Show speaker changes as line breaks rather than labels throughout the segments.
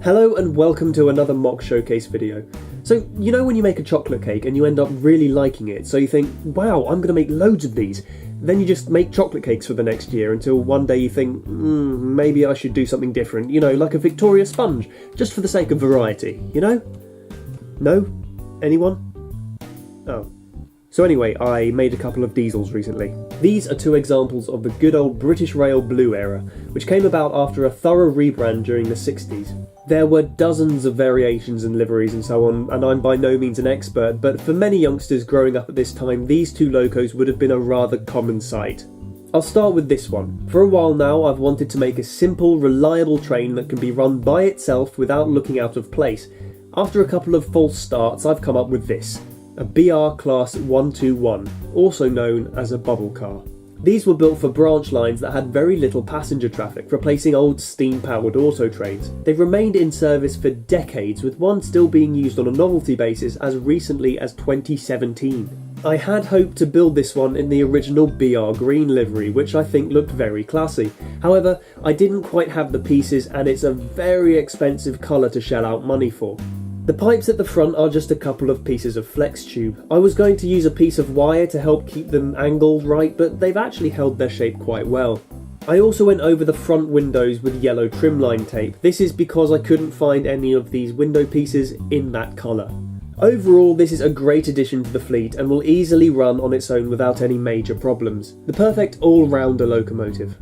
Hello and welcome to another MOC showcase video. So, you know when you make a chocolate cake and you end up really liking it, so you think, wow, I'm going to make loads of these. Then you just make chocolate cakes for the next year until one day you think, maybe I should do something different, you know, like a Victoria sponge, just for the sake of variety, you know? No? Anyone? Oh. So anyway, I made a couple of diesels recently. These are two examples of the good old British Rail Blue era, which came about after a thorough rebrand during the 60s. There were dozens of variations and liveries and so on, and I'm by no means an expert, but for many youngsters growing up at this time, these two locos would have been a rather common sight. I'll start with this one. For a while now, I've wanted to make a simple, reliable train that can be run by itself without looking out of place. After a couple of false starts, I've come up with this. A BR Class 121, also known as a Bobble Car. These were built for branch lines that had very little passenger traffic, replacing old steam-powered auto trains. They've remained in service for decades, with one still being used on a novelty basis as recently as 2017. I had hoped to build this one in the original BR green livery, which I think looked very classy. However, I didn't quite have the pieces and it's a very expensive colour to shell out money for. The pipes at the front are just a couple of pieces of flex tube. I was going to use a piece of wire to help keep them angled right, but they've actually held their shape quite well. I also went over the front windows with yellow trimline tape. This is because I couldn't find any of these window pieces in that colour. Overall, this is a great addition to the fleet and will easily run on its own without any major problems. The perfect all-rounder locomotive.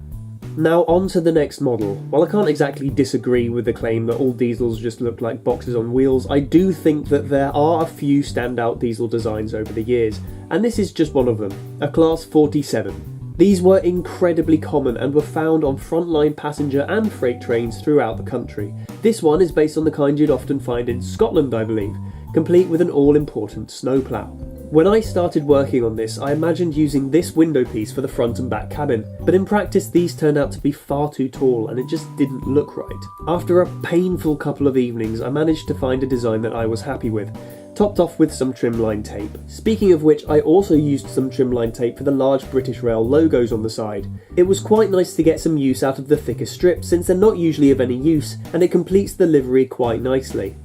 Now on to the next model. While I can't exactly disagree with the claim that all diesels just look like boxes on wheels, I do think that there are a few standout diesel designs over the years, and this is just one of them, a Class 47. These were incredibly common and were found on frontline passenger and freight trains throughout the country. This one is based on the kind you'd often find in Scotland, I believe, complete with an all-important snowplow. When I started working on this, I imagined using this window piece for the front and back cabin, but in practice these turned out to be far too tall and it just didn't look right. After a painful couple of evenings, I managed to find a design that I was happy with, topped off with some trimline tape. Speaking of which, I also used some trimline tape for the large British Rail logos on the side. It was quite nice to get some use out of the thicker strips since they're not usually of any use, and it completes the livery quite nicely.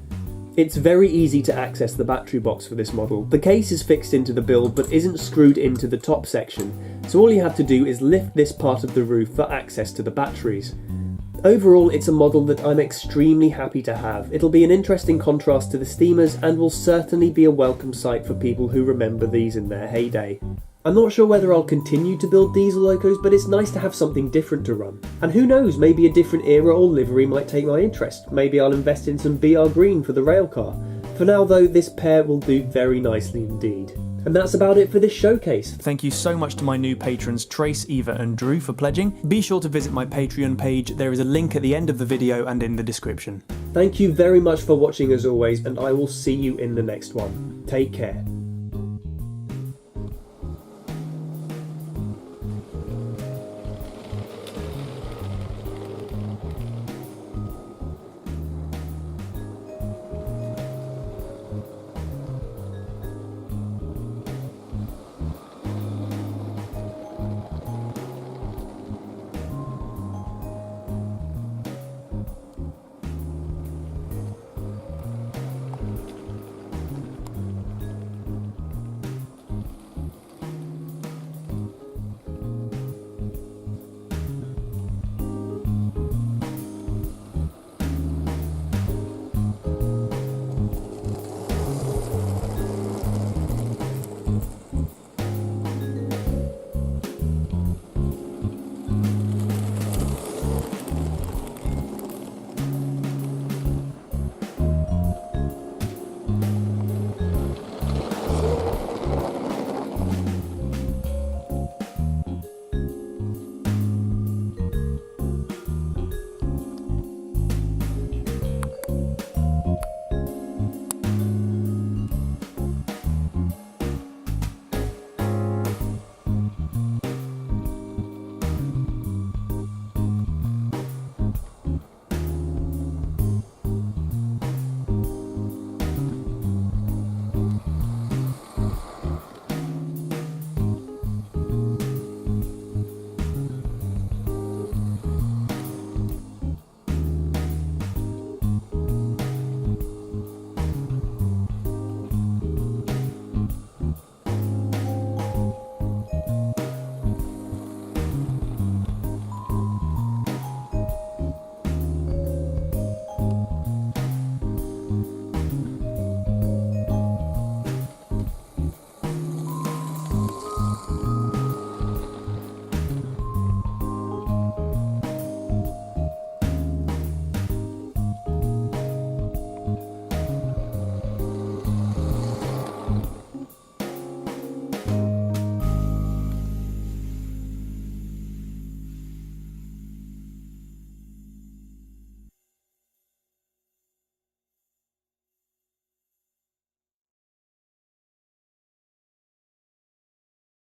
It's very easy to access the battery box for this model. The case is fixed into the build but isn't screwed into the top section, so all you have to do is lift this part of the roof for access to the batteries. Overall, it's a model that I'm extremely happy to have. It'll be an interesting contrast to the steamers and will certainly be a welcome sight for people who remember these in their heyday. I'm not sure whether I'll continue to build diesel locos, but it's nice to have something different to run. And who knows, maybe a different era or livery might take my interest. Maybe I'll invest in some BR green for the rail car. For now though, this pair will do very nicely indeed. And that's about it for this showcase.
Thank you so much to my new patrons Trace, Eva and Drew for pledging. Be sure to visit my Patreon page, there is a link at the end of the video and in the description.
Thank you very much for watching as always, and I will see you in the next one. Take care.